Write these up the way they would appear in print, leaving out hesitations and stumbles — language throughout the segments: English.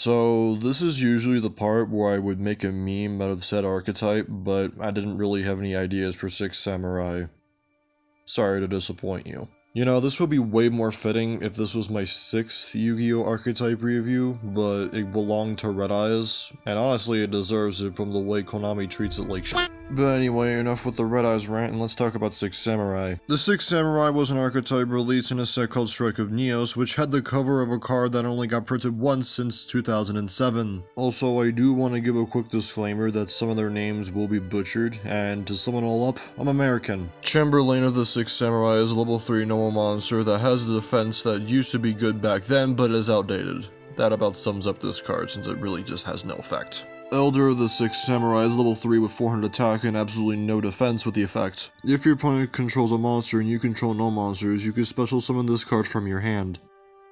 So this is usually the part where I would make a meme out of said archetype, but I didn't really have any ideas for 6 Samurai. Sorry to disappoint you. You know, this would be way more fitting if this was my 6th Yu-Gi-Oh! Archetype review, but it belonged to Red Eyes, and honestly it deserves it from the way Konami treats it like shit. But anyway, enough with the Red Eyes rant and let's talk about 6 Samurai. The 6 Samurai was an archetype released in a set called Strike of Neos, which had the cover of a card that only got printed once since 2007. Also, I do want to give a quick disclaimer that some of their names will be butchered, and to sum it all up, I'm American. Chamberlain of the 6 Samurai is a level 3 normal monster that has a defense that used to be good back then but is outdated. That about sums up this card since it really just has no effect. Elder of the 6 Samurai is level 3 with 400 attack and absolutely no defense with the effect. If your opponent controls a monster and you control no monsters, you can special summon this card from your hand.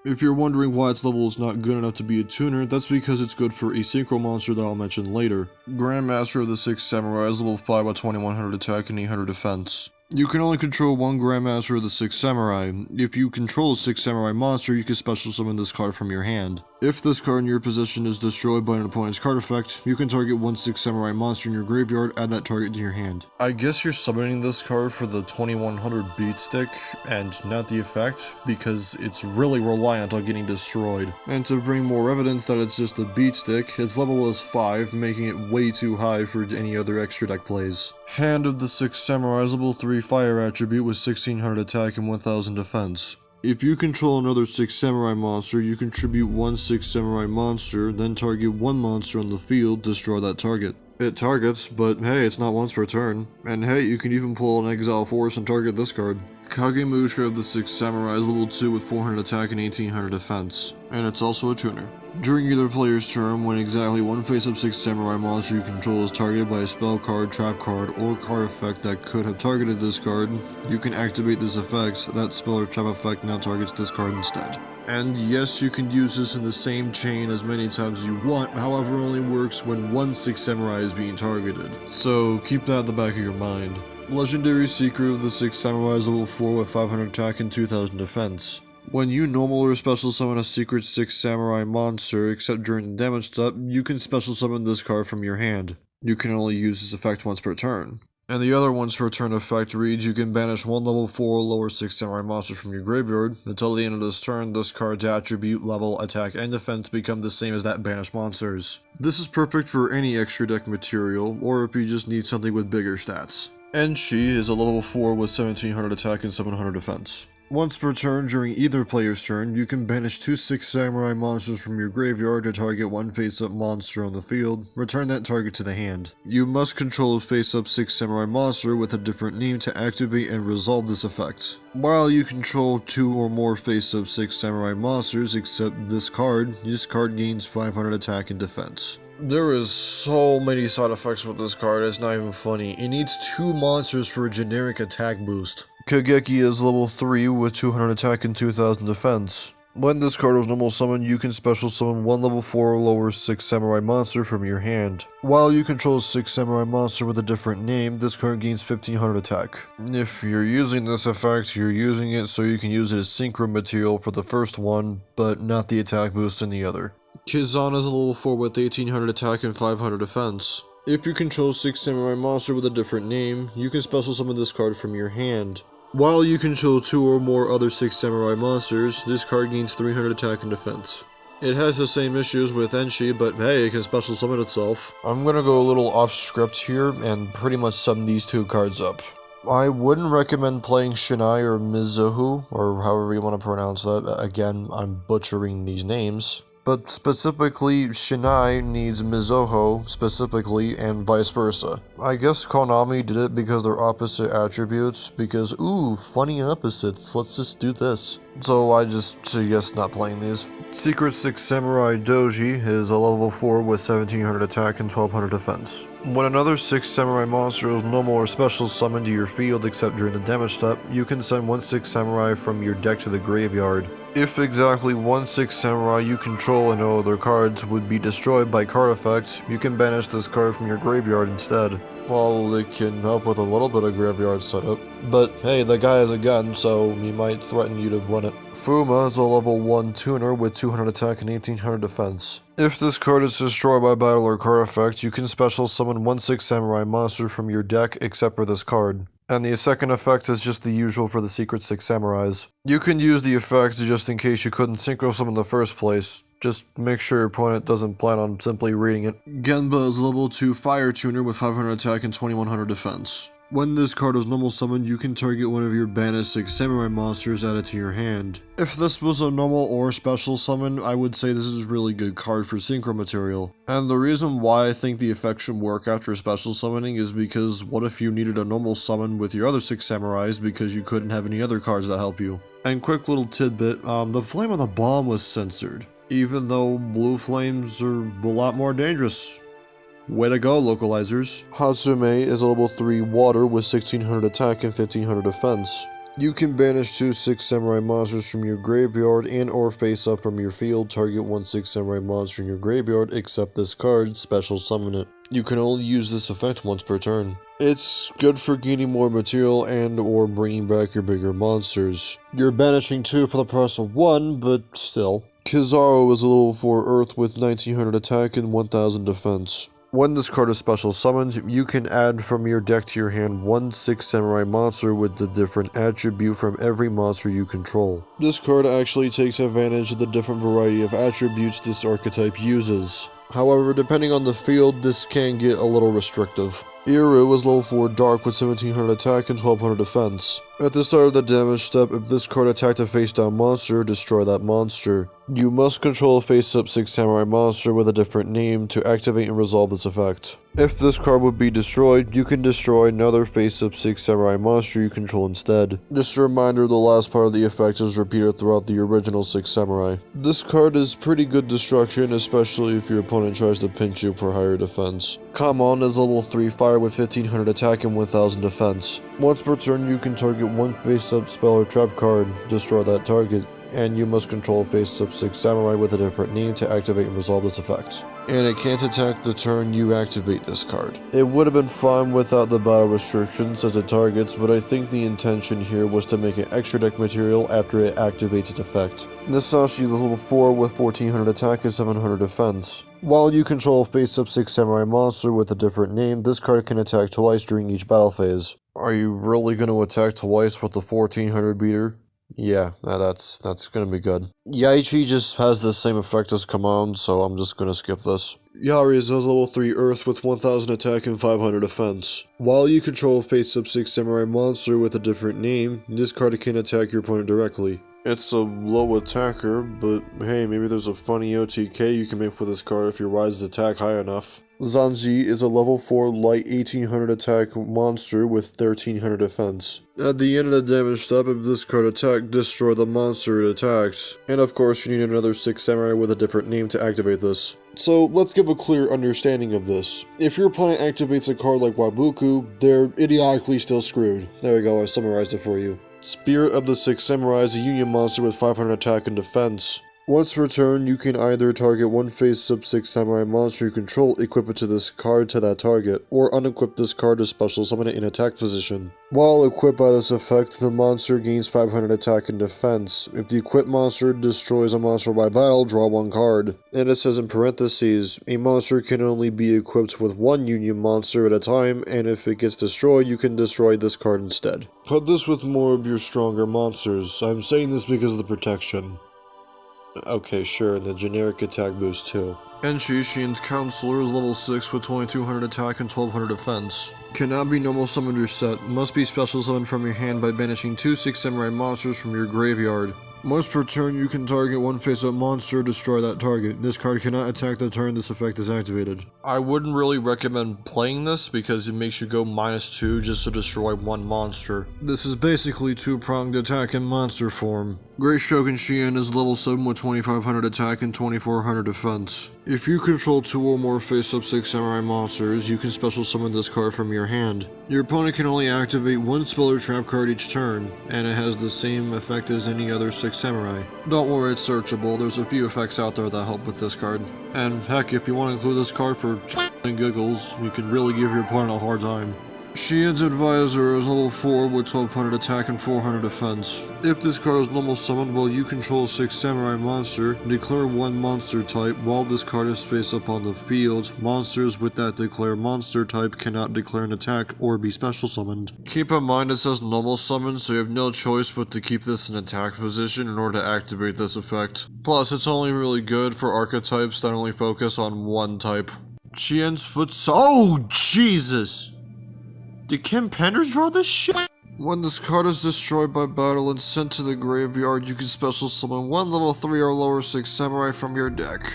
If you're wondering why its level is not good enough to be a tuner, that's because it's good for a synchro monster that I'll mention later. Grandmaster of the 6 Samurai is level 5 with 2100 attack and 800 defense. You can only control one Grandmaster of the 6 Samurai. If you control a 6 Samurai monster, you can special summon this card from your hand. If this card in your possession is destroyed by an opponent's card effect, you can target one 6 Samurai monster in your graveyard, add that target to your hand. I guess you're summoning this card for the 2100 beat stick, and not the effect, because it's really reliant on getting destroyed. And to bring more evidence that it's just a beat stick, its level is 5, making it way too high for any other extra deck plays. Hand of the 6 Samurai is level 3 fire attribute with 1600 attack and 1000 defense. If you control another 6 Samurai monster, you contribute one 6 Samurai monster, then target one monster on the field, destroy that target. It targets, but hey, it's not once per turn. And hey, you can even pull an Exile Force and target this card. Kagemusha of the 6 Samurai is level 2 with 400 attack and 1800 defense. And it's also a tuner. During either player's turn, when exactly one face-up 6 Samurai monster you control is targeted by a spell card, trap card, or card effect that could have targeted this card, you can activate this effect. That spell or trap effect now targets this card instead. And yes, you can use this in the same chain as many times as you want, however it only works when one 6 Samurai is being targeted. So keep that in the back of your mind. Legendary Secret of the 6 Samurai is level 4 with 500 attack and 2000 defense. When you normal or special summon a secret 6 Samurai monster, except during the damage step, you can special summon this card from your hand. You can only use this effect once per turn. And the other once per turn effect reads you can banish one level 4 or lower 6 Samurai monster from your graveyard. Until the end of this turn, this card's attribute, level, attack, and defense become the same as that banished monster's. This is perfect for any extra deck material, or if you just need something with bigger stats. Enshi is a level 4 with 1700 attack and 700 defense. Once per turn during either player's turn, you can banish two 6 Samurai monsters from your graveyard to target one face-up monster on the field, return that target to the hand. You must control a face-up 6 Samurai monster with a different name to activate and resolve this effect. While you control 2 or more face-up 6 Samurai monsters except this card gains 500 attack and defense. There is so many side effects with this card, it's not even funny. It needs 2 monsters for a generic attack boost. Kageki is level 3 with 200 attack and 2000 defense. When this card is normal summoned, you can special summon one level 4 or lower 6 Samurai monster from your hand. While you control a 6 Samurai monster with a different name, this card gains 1500 attack. If you're using this effect, you're using it so you can use it as synchro material for the first one, but not the attack boost in the other. Kizan is a level 4 with 1800 attack and 500 defense. If you control 6 Samurai monster with a different name, you can special summon this card from your hand. While you control 2 or more other 6 Samurai monsters, this card gains 300 attack and defense. It has the same issues with Enshi, but hey, it can special summon itself. I'm gonna go a little off script here and pretty much sum these two cards up. I wouldn't recommend playing Shinai or Mizuho, or however you want to pronounce that. Again, I'm butchering these names. But specifically, Shinai needs Mizuho specifically, and vice versa. I guess Konami did it because they're opposite attributes, because ooh, funny opposites, let's just do this. So I just suggest not playing these. Secret 6 Samurai Doji is a level 4 with 1700 attack and 1200 defense. When another 6 Samurai monster is normal or special summoned to your field except during the damage step, you can send one 6 Samurai from your deck to the graveyard. If exactly one 6 Samurai you control and no other cards would be destroyed by card effect, you can banish this card from your graveyard instead. Well, it can help with a little bit of graveyard setup. But hey, the guy has a gun, so he might threaten you to run it. Fuma is a level 1 tuner with 200 attack and 1800 defense. If this card is destroyed by battle or card effect, you can special summon 1/6 Samurai monster from your deck except for this card. And the second effect is just the usual for the Secret 6 Samurais. You can use the effect just in case you couldn't synchro summon in the first place. Just make sure your opponent doesn't plan on simply reading it. Genba is level 2 Fire Tuner with 500 attack and 2100 defense. When this card is normal summoned, you can target one of your banished 6 Samurai monsters added to your hand. If this was a normal or special summon, I would say this is a really good card for synchro material. And the reason why I think the effect should work after special summoning is because what if you needed a normal summon with your other 6 Samurais because you couldn't have any other cards that help you? And quick little tidbit, the flame on the bomb was censored, even though blue flames are a lot more dangerous. Way to go, localizers. Hatsume is a level 3 water with 1600 attack and 1500 defense. You can banish 2 6 Samurai monsters from your graveyard and or face up from your field, target 1 6 Samurai monster in your graveyard except this card, special summon it. You can only use this effect once per turn. It's good for gaining more material and or bringing back your bigger monsters. You're banishing 2 for the price of 1, but still. Kizaru is a level 4 earth with 1900 attack and 1000 defense. When this card is special summoned, you can add from your deck to your hand 1 6 Samurai monster with a different attribute from every monster you control. This card actually takes advantage of the different variety of attributes this archetype uses. However, depending on the field, this can get a little restrictive. Iru is level 4 Dark with 1700 attack and 1200 defense. At the start of the damage step, if this card attacked a face-down monster, destroy that monster. You must control a face-up 6 Samurai monster with a different name to activate and resolve this effect. If this card would be destroyed, you can destroy another face-up 6 Samurai monster you control instead. Just a reminder, the last part of the effect is repeated throughout the original 6 Samurai. This card is pretty good destruction, especially if your opponent tries to pinch you for higher defense. Kamon is level 3 Fire with 1500 attack and 1000 defense. Once per turn, you can target one face-up spell or trap card, destroy that target, and you must control a face-up 6 Samurai with a different name to activate and resolve this effect. And it can't attack the turn you activate this card. It would have been fine without the battle restrictions as it targets, but I think the intention here was to make it extra deck material after it activates its effect. Nisashi is level 4 with 1400 attack and 700 defense. While you control a face-up 6 Samurai monster with a different name, this card can attack twice during each battle phase. Are you really going to attack twice with the 1400 beater? Yeah, that's gonna be good. Yaichi just has the same effect as Kamon, so I'm just gonna skip this. Yari is level 3 Earth with 1000 attack and 500 defense. While you control a face-up 6 Samurai monster with a different name, this card can attack your opponent directly. It's a low attacker, but hey, maybe there's a funny OTK you can make with this card if you rise the attack high enough. Zanji is a level 4 light 1800 attack monster with 1300 defense. At the end of the damage step, if this card attacked, destroy the monster it attacked. And of course, you need another 6 Samurai with a different name to activate this. So let's give a clear understanding of this. If your opponent activates a card like Wabuku, they're idiotically still screwed. There we go, I summarized it for you. Spirit of the 6 Samurai is a union monster with 500 attack and defense. Once per turn, you can either target one face-up 6 Samurai monster you control, equip it to this card to that target, or unequip this card to special summon it in attack position. While equipped by this effect, the monster gains 500 attack and defense. If the equipped monster destroys a monster by battle, draw one card. And it says in parentheses, a monster can only be equipped with one union monster at a time, and if it gets destroyed, you can destroy this card instead. Put this with more of your stronger monsters. I'm saying this because of the protection. Okay, sure, and the generic attack boost too. Enshi, Shien's Counselor, is level 6 with 2200 attack and 1200 defense. Cannot be normal summoned or set, must be special summoned from your hand by banishing 2 6 Samurai monsters from your graveyard. Once per turn, you can target one face-up monster, destroy that target. This card cannot attack the turn this effect is activated. I wouldn't really recommend playing this because it makes you go -2 just to destroy one monster. This is basically two-pronged attack in monster form. Great Shogun Shien is level 7 with 2500 attack and 2400 defense. If you control 2 or more face-up 6 Samurai monsters, you can special summon this card from your hand. Your opponent can only activate one spell or trap card each turn, and it has the same effect as any other 6 Samurai. Don't worry, it's searchable, there's a few effects out there that help with this card. And heck, if you want to include this card for and giggles, you can really give your opponent a hard time. Shien's Advisor is level 4 with 1200 attack and 400 defense. If this card is normal summoned while you control a 6 samurai monster, declare one monster type while this card is face up on the field. Monsters with that declare monster type cannot declare an attack or be special summoned. Keep in mind it says normal summon, so you have no choice but to keep this in attack position in order to activate this effect. Plus, it's only really good for archetypes that only focus on one type. Shien's Oh, Jesus! Did Kim Penders draw this shit? When this card is destroyed by battle and sent to the graveyard, you can special summon one level 3 or lower 6 samurai from your deck.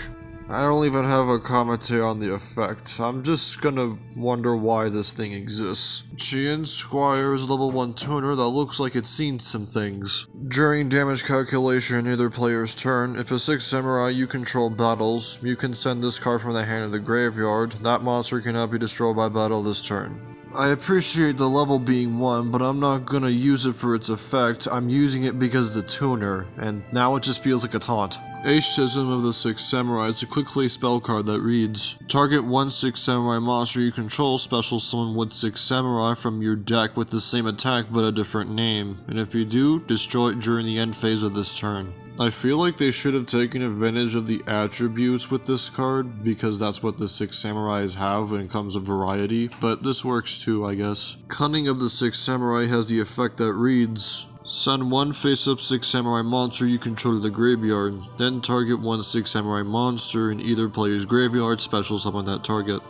I don't even have a commentary on the effect. I'm just gonna wonder why this thing exists. Shien's Squire is level 1 tuner that looks like it's seen some things. During damage calculation in either player's turn, if a 6 samurai you control battles, you can send this card from the hand of the graveyard. That monster cannot be destroyed by battle this turn. I appreciate the level being 1, but I'm not gonna use it for its effect. I'm using it because it's a tuner, and now it just feels like a taunt. Ashism of the 6 Samurai is a quick play spell card that reads, target one 6 samurai monster you control, special summon one 6 samurai from your deck with the same attack but a different name, and if you do, destroy it during the end phase of this turn. I feel like they should have taken advantage of the attributes with this card, because that's what the 6 samurais have when it comes to variety, but this works too, I guess. Cunning of the 6 samurai has the effect that reads, send one face-up 6 samurai monster you control to the graveyard, then target one 6 samurai monster in either player's graveyard, special summon that target.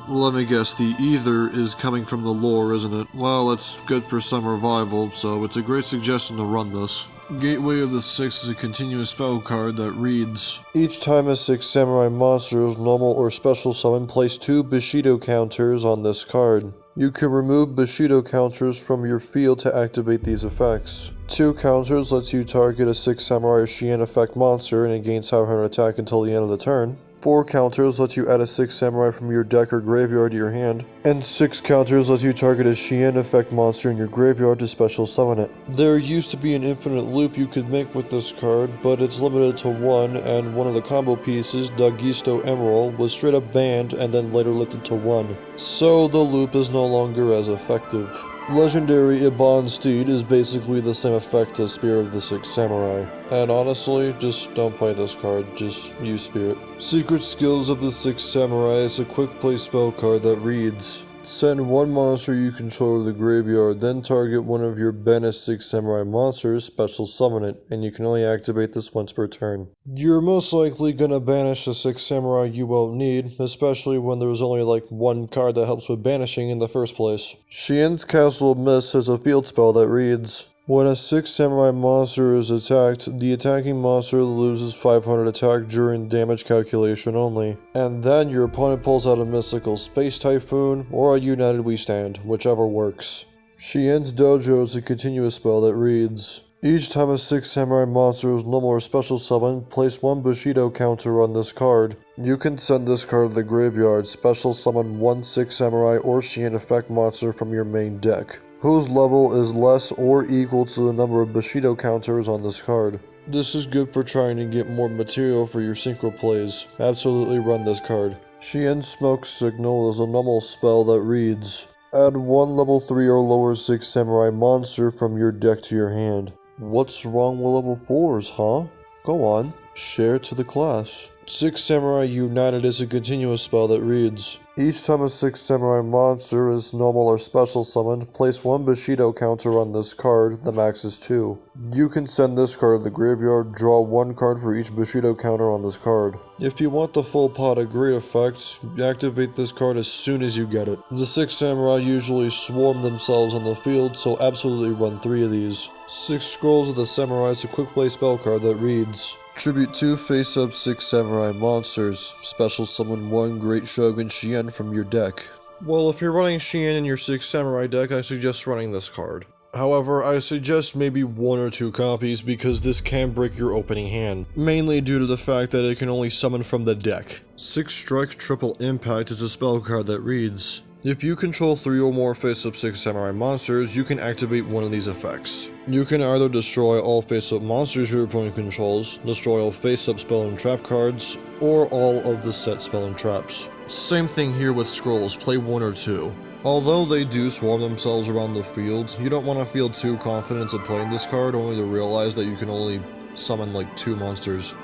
Let me guess, the either is coming from the lore, isn't it? Well, it's good for some revival, so it's a great suggestion to run this. Gateway of the 6 is a continuous spell card that reads, each time a 6 samurai monster is normal or special summon, place 2 Bushido counters on this card. You can remove Bushido counters from your field to activate these effects. 2 counters lets you target a 6 samurai Shien effect monster and it gains 500 attack until the end of the turn. 4 counters lets you add a 6 samurai from your deck or graveyard to your hand, and 6 counters lets you target a Shien effect monster in your graveyard to special summon it. There used to be an infinite loop you could make with this card, but it's limited to 1, and one of the combo pieces, Dagisto Emerald, was straight up banned and then later lifted to 1. So the loop is no longer as effective. Legendary Iban Steed is basically the same effect as Spirit of the 6 Samurai. And honestly, just don't play this card, just use Spirit. Secret Skills of the 6 Samurai is a quick play spell card that reads, send one monster you control to the graveyard, then target one of your banished 6 samurai monsters, special summon it, and you can only activate this once per turn. You're most likely gonna banish the 6 samurai you won't need, especially when there's only like one card that helps with banishing in the first place. Shien's Castle of Mist has a field spell that reads, when a 6 samurai monster is attacked, the attacking monster loses 500 attack during damage calculation only, and then your opponent pulls out a mystical Space Typhoon or a United We Stand, whichever works. Shien's Dojo is a continuous spell that reads, each time a 6 samurai monster is normal or special summon, place 1 Bushido counter on this card. You can send this card to the graveyard, special summon 1 6 samurai or Shien effect monster from your main deck, whose level is less or equal to the number of Bushido counters on this card. This is good for trying to get more material for your synchro plays. Absolutely run this card. Shien's Smoke Signal is a normal spell that reads, add 1 level 3 or lower 6 samurai monster from your deck to your hand. What's wrong with level 4s, huh? Go on, share to the class. 6 Samurai United is a continuous spell that reads, each time a 6 samurai monster is normal or special summoned, place 1 Bushido counter on this card, the max is 2. You can send this card to the graveyard, draw 1 card for each Bushido counter on this card. If you want the full pot of great effects, activate this card as soon as you get it. The 6 samurai usually swarm themselves on the field, so absolutely run 3 of these. 6 Scrolls of the Samurai is a quick play spell card that reads, tribute 2 face-up 6 samurai monsters, special summon 1 Great Shogun Shien from your deck. Well, if you're running Shien in your 6 samurai deck, I suggest running this card. However, I suggest maybe 1 or 2 copies because this can break your opening hand, mainly due to the fact that it can only summon from the deck. 6 Strike Triple Impact is a spell card that reads, if you control 3 or more face-up 6 samurai monsters, you can activate one of these effects. You can either destroy all face-up monsters your opponent controls, destroy all face-up spell and trap cards, or all of the set spell and traps. Same thing here with scrolls, play 1 or 2. Although they do swarm themselves around the field, you don't want to feel too confident to playing this card, only to realize that you can only summon like 2 monsters.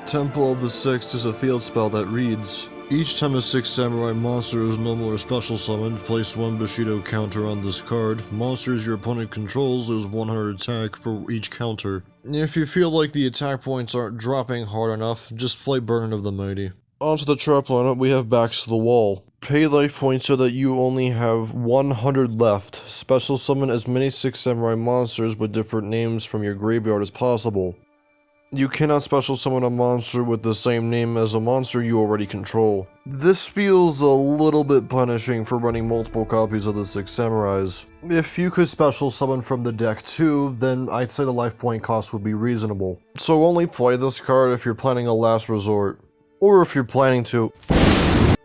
Temple of the Sixth is a field spell that reads, each time a 6 samurai monster is normal or special summoned, place 1 Bushido counter on this card. Monsters your opponent controls lose 100 attack for each counter. If you feel like the attack points aren't dropping hard enough, just play Burden of the Mighty. Onto the trap lineup, we have Backs to the Wall. Pay life points so that you only have 100 left. Special summon as many 6 samurai monsters with different names from your graveyard as possible. You cannot special summon a monster with the same name as a monster you already control. This feels a little bit punishing for running multiple copies of the 6 samurais. If you could special summon from the deck too, then I'd say the life point cost would be reasonable. So only play this card if you're planning a last resort. Or if you're planning to.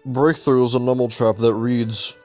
Breakthrough is a normal trap that reads,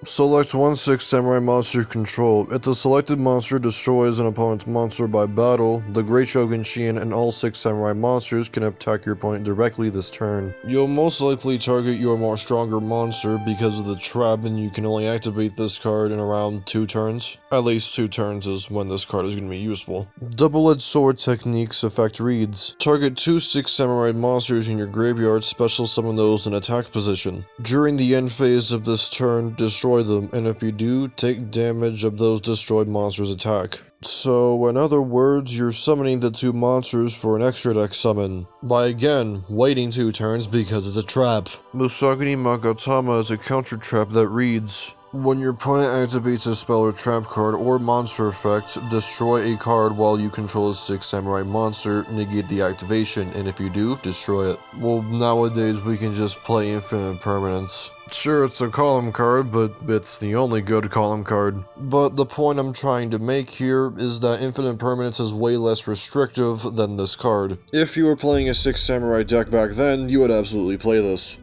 select 1 6 samurai monster you control. If the selected monster destroys an opponent's monster by battle, the Great Shogun Shien and all 6 samurai monsters can attack your opponent directly this turn. You'll most likely target your more stronger monster because of the trap, and you can only activate this card in around 2 turns. At least 2 turns is when this card is going to be useful. Double-edged sword techniques effect reads, target 2 6 samurai monsters in your graveyard, special summon those in attack position. During the end phase of this turn, destroy them, and if you do, take damage of those destroyed monsters' attack. So, in other words, you're summoning the 2 monsters for an extra deck summon, by again, waiting 2 turns because it's a trap. Musagani Magatama is a counter trap that reads, when your opponent activates a spell or trap card or monster effect, destroy a card while you control a 6 samurai monster, negate the activation, and if you do, destroy it. Well, nowadays we can just play infinite permanence. Sure, it's a column card, but it's the only good column card. But the point I'm trying to make here is that infinite permanence is way less restrictive than this card. If you were playing a 6 samurai deck back then, you would absolutely play this.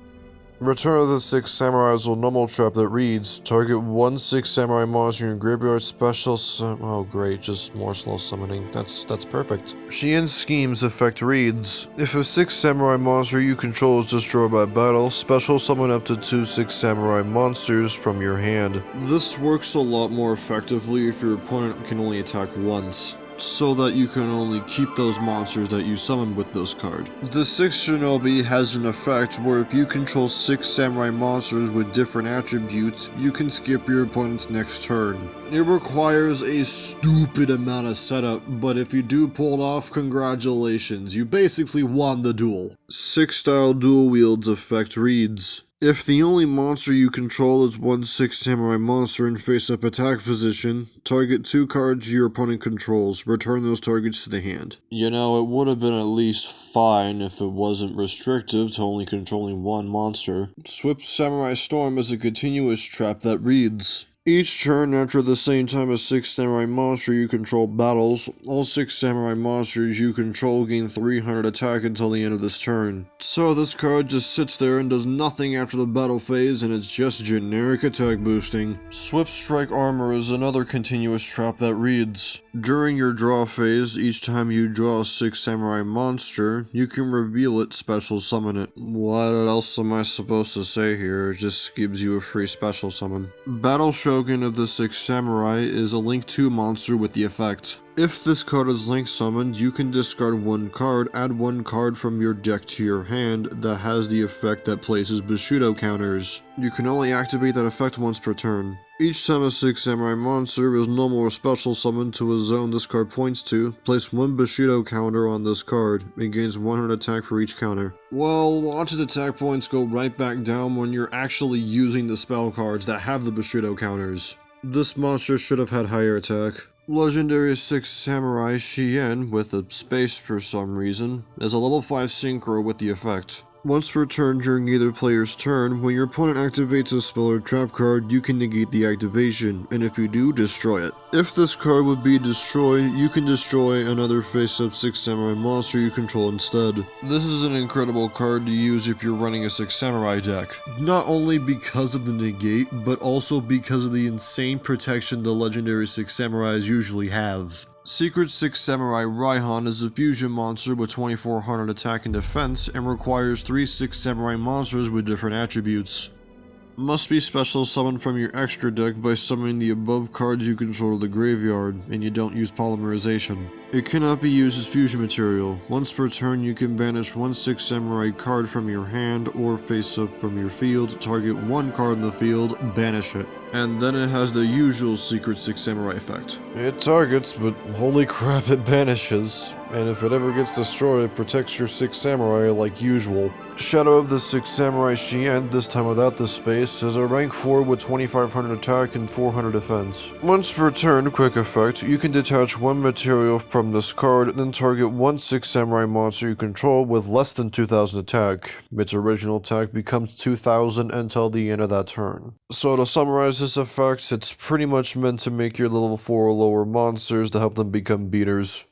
Return of the 6 Samurai is a normal trap that reads, target 1 6 samurai monster in your graveyard, special oh great, just more slow summoning. That's perfect. Shien's Scheme's effect reads, if a 6 samurai monster you control is destroyed by battle, special summon up to 2 6 samurai monsters from your hand. This works a lot more effectively if your opponent can only attack once, so that you can only keep those monsters that you summon with this card. The 6 Shinobi has an effect where if you control 6 samurai monsters with different attributes, you can skip your opponent's next turn. It requires a stupid amount of setup, but if you do pull it off, congratulations, you basically won the duel. 6 style dual wields effect reads, if the only monster you control is 1 6 samurai monster in face-up attack position, target 2 cards your opponent controls, return those targets to the hand. You know, it would have been at least fine if it wasn't restrictive to only controlling 1 monster. Swift Samurai Storm is a continuous trap that reads, each turn after the same time a 6 samurai monster you control battles, all 6 samurai monsters you control gain 300 attack until the end of this turn. So this card just sits there and does nothing after the battle phase, and it's just generic attack boosting. Swift Strike Armor is another continuous trap that reads, during your draw phase, each time you draw a 6 samurai monster, you can reveal it, special summon it. What else am I supposed to say here? It just gives you a free special summon. Battle Shogun of the 6 Samurai is a Link 2 monster with the effect, if this card is Link summoned, you can discard 1 card, add 1 card from your deck to your hand that has the effect that places Bushido counters. You can only activate that effect once per turn. Each time a 6 samurai monster is normal or special summoned to a zone this card points to, place 1 Bushido counter on this card. It gains 100 attack for each counter. Well, lots of attack points go right back down when you're actually using the spell cards that have the Bushido counters. This monster should have had higher attack. Legendary 6 Samurai Shien, with a space for some reason, is a level 5 synchro with the effect. Once per turn during either player's turn, when your opponent activates a spell or trap card, you can negate the activation, and if you do, destroy it. If this card would be destroyed, you can destroy another face-up 6 samurai monster you control instead. This is an incredible card to use if you're running a 6 samurai deck. Not only because of the negate, but also because of the insane protection the legendary 6 samurais usually have. Secret 6 Samurai Raihan is a fusion monster with 2400 attack and defense, and requires 3 6 samurai monsters with different attributes. Must be special summoned from your extra deck by summoning the above cards you control to the graveyard, and you don't use polymerization. It cannot be used as fusion material. Once per turn, you can banish one 6 Samurai card from your hand or face up from your field, target one card in the field, banish it. And then it has the usual secret 6 Samurai effect. It targets, but holy crap, it banishes. And if it ever gets destroyed, it protects your 6 Samurai like usual. Shadow of the 6 Samurai Shien, this time without the space, is a rank 4 with 2500 attack and 400 defense. Once per turn, quick effect, you can detach one material from this card, then target one 6 Samurai monster you control with less than 2000 attack. Its original attack becomes 2000 until the end of that turn. So to summarize this effect, it's pretty much meant to make your level 4 or lower monsters to help them become beaters.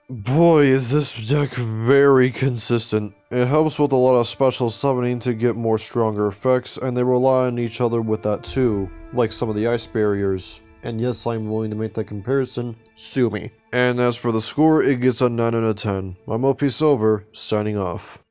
Boy, is this deck very consistent. It helps with a lot of special summoning to get more stronger effects, and they rely on each other with that too, like some of the ice barriers. And yes, I'm willing to make that comparison, sue me. And as for the score, it gets a 9 out of 10. I'm OP Silver, signing off.